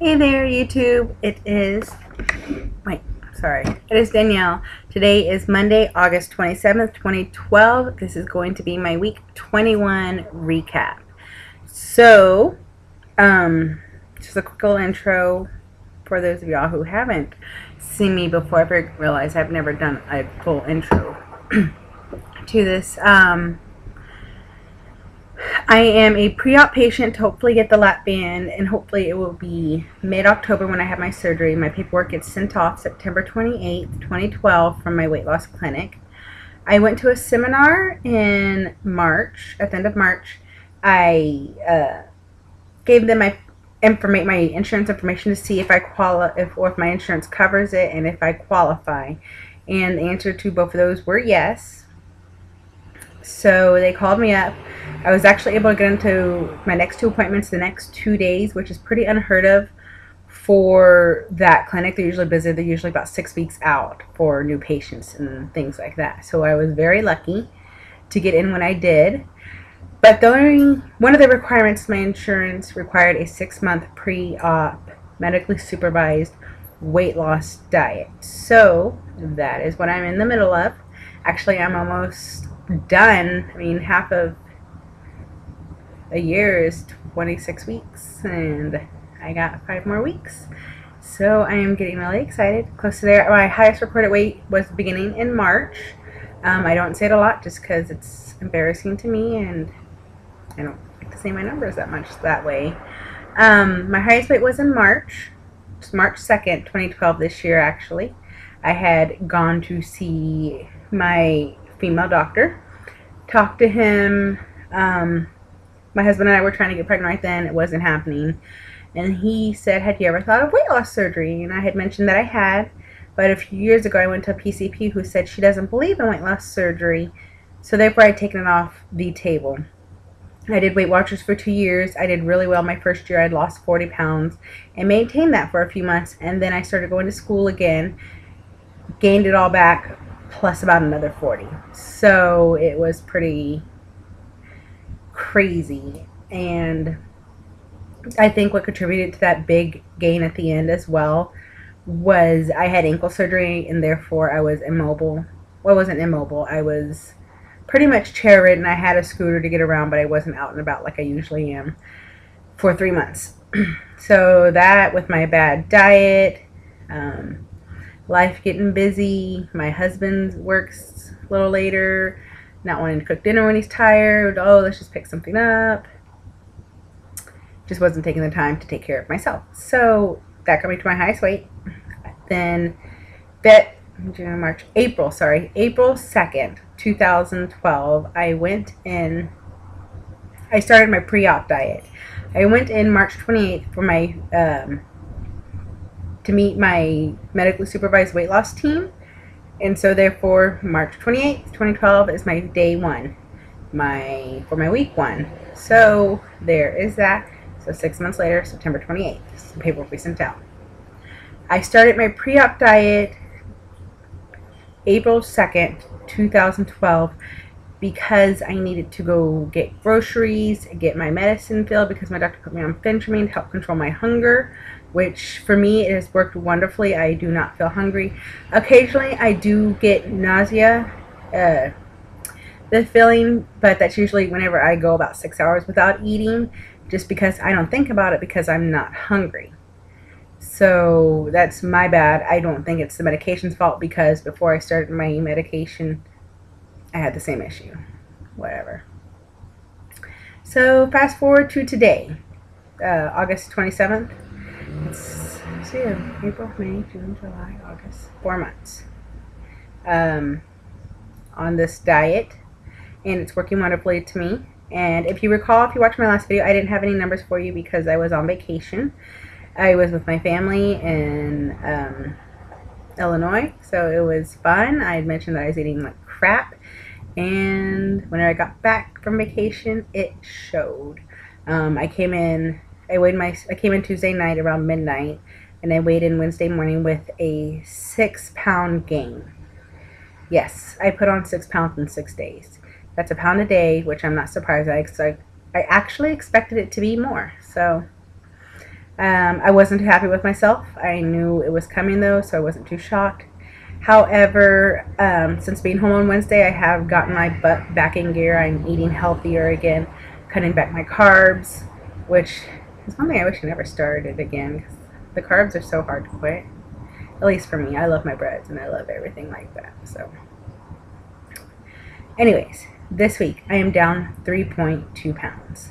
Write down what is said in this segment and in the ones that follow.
Hey there, YouTube. It is Danielle. Today is Monday, August 27th, 2012. This is going to be my week 21 recap. So, just a quick little intro for those of y'all who haven't seen me before. I realize I've never done a full intro to this. I am a pre-op patient to hopefully get the lap band, and hopefully it will be mid-October when I have my surgery. My paperwork gets sent off September 28th, 2012 from my weight loss clinic. I went to a seminar in March, at the end of March. I gave them my insurance information to see if if my insurance covers it and if I qualify. And the answer to both of those were yes. So they called me up. I was actually able to get into my next two appointments the next 2 days, which is pretty unheard of for that clinic. They're usually busy. They're usually about 6 weeks out for new patients and things like that. So I was very lucky to get in when I did. But one of the requirements of my insurance required a 6-month pre-op medically supervised weight loss diet. So that is what I'm in the middle of. Actually, I'm almost done. I mean, half of a year is 26 weeks, and I got 5 more weeks. So I am getting really excited. Close to there. My highest recorded weight was beginning in March. I don't say it a lot just because it's embarrassing to me, and I don't like to say my numbers that much that way. My highest weight was in March. It's March 2nd, 2012 this year, actually. I had gone to see my female doctor, talked to him. My husband and I were trying to get pregnant right then. It wasn't happening. And he said, "Had you ever thought of weight loss surgery?" And I had mentioned that I had. But a few years ago, I went to a PCP who said she doesn't believe in weight loss surgery. So therefore, I'd taken it off the table. I did Weight Watchers for 2 years. I did really well my first year. I'd lost 40 pounds and maintained that for a few months. And then I started going to school again, gained it all back, plus about another 40. So it was pretty crazy. And I think what contributed to that big gain at the end as well was I had ankle surgery, and therefore I was immobile. Well, I wasn't immobile. I was pretty much chair ridden. I had a scooter to get around, but I wasn't out and about like I usually am for 3 months. So that, with my bad diet, life getting busy, my husband works a little later, not wanting to cook dinner when he's tired. Oh, let's just pick something up. Just wasn't taking the time to take care of myself. So that got me to my highest weight. Then April 2nd, 2012, I started my pre-op diet. I went in March 28th for my to meet my medically supervised weight loss team. And so therefore, March 28th, 2012 is my day one, for my week one. So there is that. So 6 months later, September 28th, the paperwork we sent out. I started my pre-op diet April 2nd, 2012, because I needed to go get groceries, get my medicine filled, because my doctor put me on phentermine to help control my hunger, which for me it has worked wonderfully. I do not feel hungry. Occasionally I do get nausea, the feeling, but that's usually whenever I go about 6 hours without eating, just because I don't think about it because I'm not hungry. So that's my bad. I don't think it's the medication's fault, because before I started my medication I had the same issue. Whatever. So fast forward to today, August 27th. It's April, May, June, July, August. 4 months on this diet, and it's working wonderfully to me. And if you recall, if you watched my last video, I didn't have any numbers for you because I was on vacation. I was with my family in Illinois, so it was fun. I had mentioned that I was eating like crap, and when I got back from vacation, it showed. I came in Tuesday night around midnight, and I weighed in Wednesday morning with a 6-pound gain. Yes, I put on 6 pounds in 6 days. That's a pound a day, which I'm not surprised at, because I actually expected it to be more. So I wasn't too happy with myself. I knew it was coming though, so I wasn't too shocked. However, since being home on Wednesday, I have gotten my butt back in gear. I'm eating healthier again, cutting back my carbs, which is one thing I wish I never started again, because the carbs are so hard to quit. At least for me. I love my breads and I love everything like that. So, anyways, this week I am down 3.2 pounds,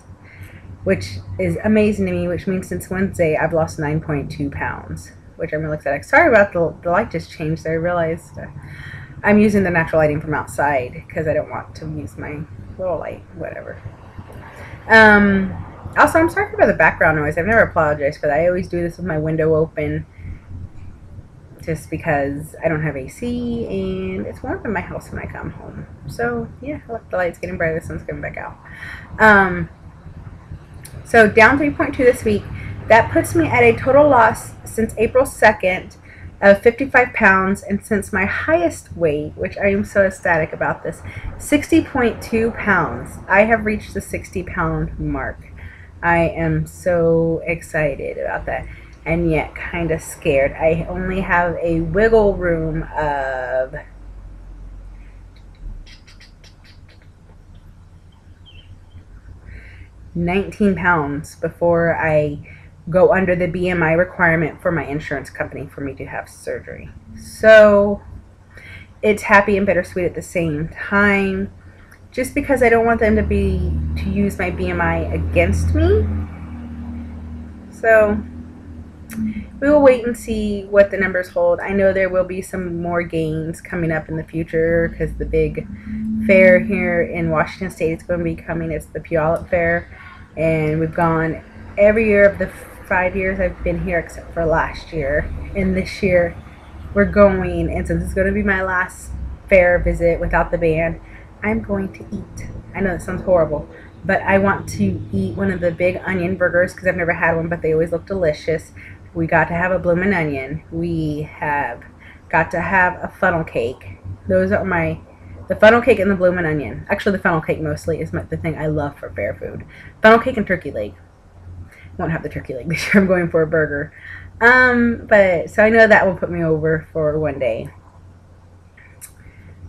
which is amazing to me, which means since Wednesday I've lost 9.2 pounds. Which I'm really excited. Sorry about the light just changed there. I realized I'm using the natural lighting from outside because I don't want to use my little light, whatever. Also, I'm sorry about the background noise. I've never apologized for that. I always do this with my window open just because I don't have AC and it's warm in my house when I come home. So, yeah, look, the light's getting brighter. The sun's coming back out. So, down 3.2 this week. That puts me at a total loss since April 2nd of 55 pounds, and since my highest weight, which I am so ecstatic about this, 60.2 pounds. I have reached the 60-pound mark. I am so excited about that, and yet kind of scared. I only have a wiggle room of 19 pounds before I go under the BMI requirement for my insurance company for me to have surgery. So it's happy and bittersweet at the same time, just because I don't want them to use my BMI against me. So we will wait and see what the numbers hold. I know there will be some more gains coming up in the future because the big fair here in Washington State is going to be coming. It's the Puyallup Fair, and we've gone every year of the 5 years I've been here except for last year, and this year we're going, and since it's going to be my last fair visit without the band, I'm going to eat. I know that sounds horrible, but I want to eat one of the big onion burgers because I've never had one, but they always look delicious. We got to have a bloomin' onion. We have got to have a funnel cake. Those are the funnel cake and the bloomin' onion. Actually, the funnel cake mostly is the thing I love for fair food. Funnel cake and turkey leg. Won't have the turkey leg this year. I'm going for a burger. But so I know that will put me over for one day.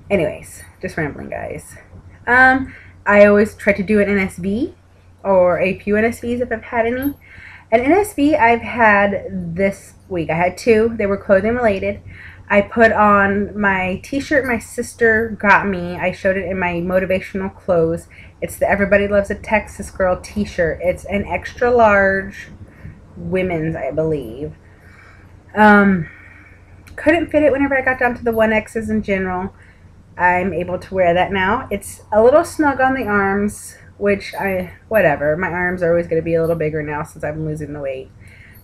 Anyways, just rambling, guys. I always try to do an NSV or a few NSVs if I've had any. An NSV I've had this week. I had 2. They were clothing related. I put on my t-shirt my sister got me. I showed it in my motivational clothes. It's the Everybody Loves a Texas Girl t-shirt. It's an extra large women's, I believe. Couldn't fit it whenever I got down to the 1X's in general. I'm able to wear that now. It's a little snug on the arms, which whatever. My arms are always going to be a little bigger now since I'm losing the weight.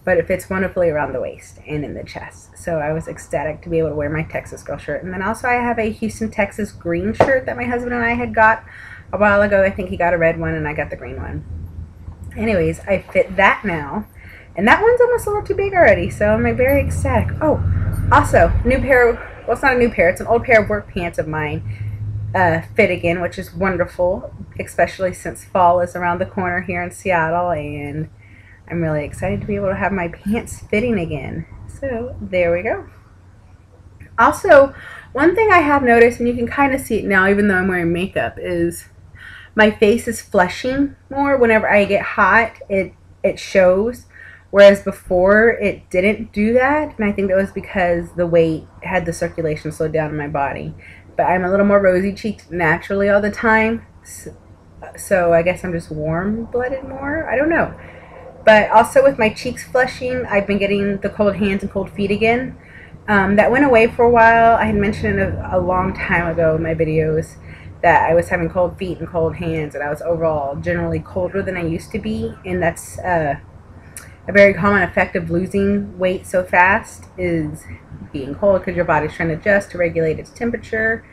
But it fits wonderfully around the waist and in the chest. So I was ecstatic to be able to wear my Texas Girl shirt. And then also I have a Houston, Texas green shirt that my husband and I had got a while ago. I think he got a red one and I got the green one. Anyways, I fit that now. And that one's almost a little too big already, so I'm very ecstatic. Oh, also, new pair of, well, it's not a new pair, it's an old pair of work pants of mine fit again, which is wonderful, especially since fall is around the corner here in Seattle, and I'm really excited to be able to have my pants fitting again. So, there we go. Also, one thing I have noticed, and you can kind of see it now even though I'm wearing makeup, is my face is flushing more. Whenever I get hot, it shows. Whereas before, it didn't do that. And I think that was because the weight had the circulation slowed down in my body. But I'm a little more rosy-cheeked naturally all the time. So I guess I'm just warm-blooded more. I don't know. But also with my cheeks flushing, I've been getting the cold hands and cold feet again. That went away for a while. I had mentioned a long time ago in my videos that I was having cold feet and cold hands. And I was overall generally colder than I used to be. And that's a very common effect of losing weight so fast is being cold because your body's trying to adjust to regulate its temperature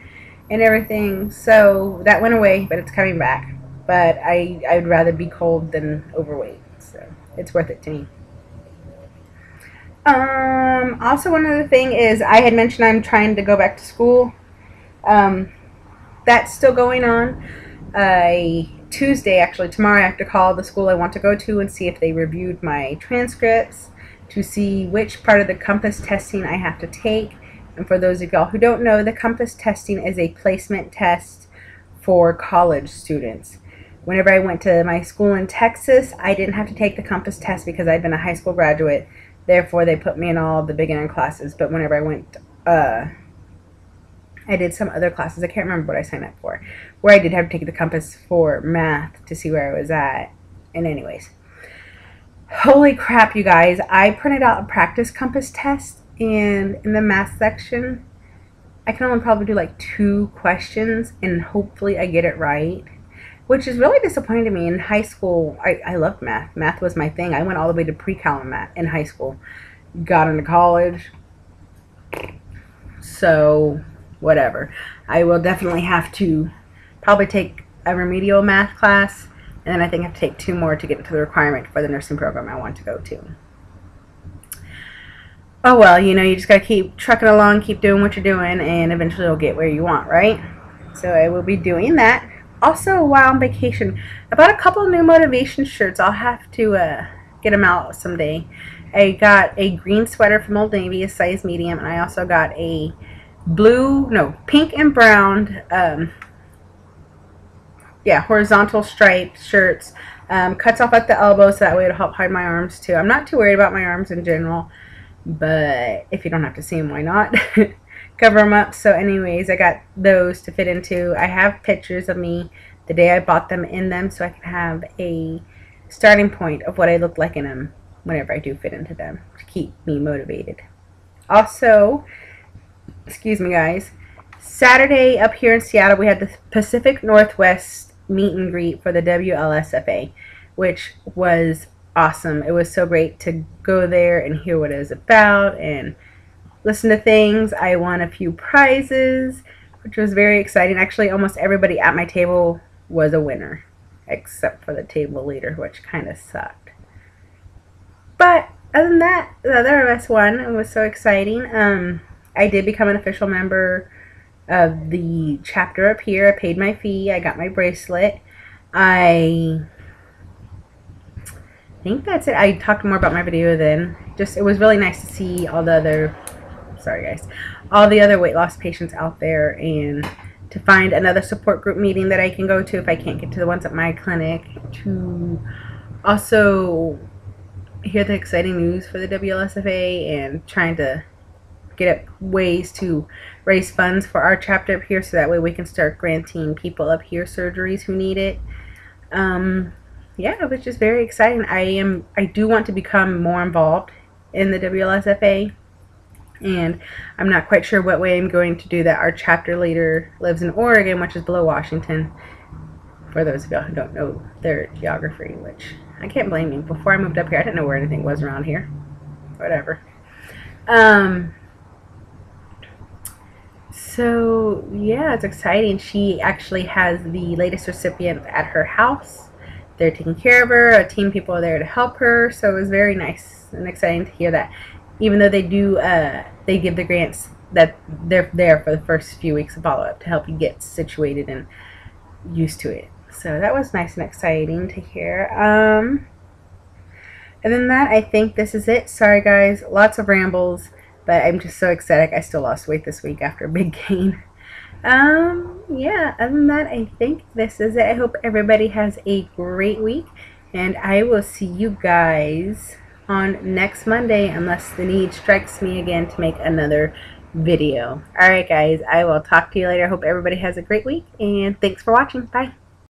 and everything. So that went away, but it's coming back. But I'd rather be cold than overweight. So it's worth it to me. Also, one other thing is I had mentioned I'm trying to go back to school. That's still going on. I Tuesday, actually tomorrow, I have to call the school I want to go to and see if they reviewed my transcripts to see which part of the COMPASS testing I have to take. And for those of y'all who don't know, the COMPASS testing is a placement test for college students. Whenever I went to my school in Texas, I didn't have to take the COMPASS test because I'd been a high school graduate. Therefore, they put me in all the beginner classes. But whenever I went, I did some other classes. I can't remember what I signed up for, where I did have to take the COMPASS for math to see where I was at. And anyways, holy crap, you guys. I printed out a practice COMPASS test, and in the math section, I can only probably do like 2 questions, and hopefully I get it right, which is really disappointing to me. In high school, I loved math. Math was my thing. I went all the way to pre-cal math in high school. Got into college. So whatever. I will definitely have to probably take a remedial math class, and then I think I have to take 2 more to get into the requirement for the nursing program I want to go to. Oh well, you know, you just gotta keep trucking along, keep doing what you're doing, and eventually you'll get where you want, right? So I will be doing that. Also, while on vacation, I bought a couple of new motivation shirts. I'll have to get them out someday. I got a green sweater from Old Navy, a size medium, and I also got a pink and brown, horizontal striped shirts. Cuts off at the elbow, so that way it'll help hide my arms too. I'm not too worried about my arms in general, but if you don't have to see them, why not? Cover them up. So anyways, I got those to fit into. I have pictures of me the day I bought them in them, so I can have a starting point of what I look like in them whenever I do fit into them, to keep me motivated. Also, excuse me guys, Saturday up here in Seattle, we had the Pacific Northwest meet and greet for the WLSFA, which was awesome. It was so great to go there and hear what it was about and listen to things. I won a few prizes, which was very exciting. Actually, almost everybody at my table was a winner, except for the table leader, which kind of sucked. But other than that, the other of us won. It was so exciting. I did become an official member of the chapter up here. I paid my fee. I got my bracelet. I think that's it. I talked more about my video then. Just, it was really nice to see all the other, sorry guys, all the other weight loss patients out there, and to find another support group meeting that I can go to if I can't get to the ones at my clinic, to also hear the exciting news for the WLSFA and trying to get up ways to raise funds for our chapter up here, so that way we can start granting people up here surgeries who need it. Yeah, it was just very exciting. I do want to become more involved in the WLSFA, and I'm not quite sure what way I'm going to do that. Our chapter leader lives in Oregon, which is below Washington, for those of y'all who don't know their geography, which I can't blame you. Before I moved up here, I didn't know where anything was around here. Whatever. So yeah, it's exciting. She actually has the latest recipient at her house. They're taking care of her. A team of people are there to help her. So it was very nice and exciting to hear that. Even though they do, they give the grants, that they're there for the first few weeks of follow-up to help you get situated and used to it. So that was nice and exciting to hear. Other than that, I think this is it. Sorry guys, lots of rambles, but I'm just so ecstatic. I still lost weight this week after a big gain. Yeah, other than that, I think this is it. I hope everybody has a great week, and I will see you guys on next Monday, unless the need strikes me again to make another video. Alright guys, I will talk to you later. I hope everybody has a great week, and thanks for watching. Bye.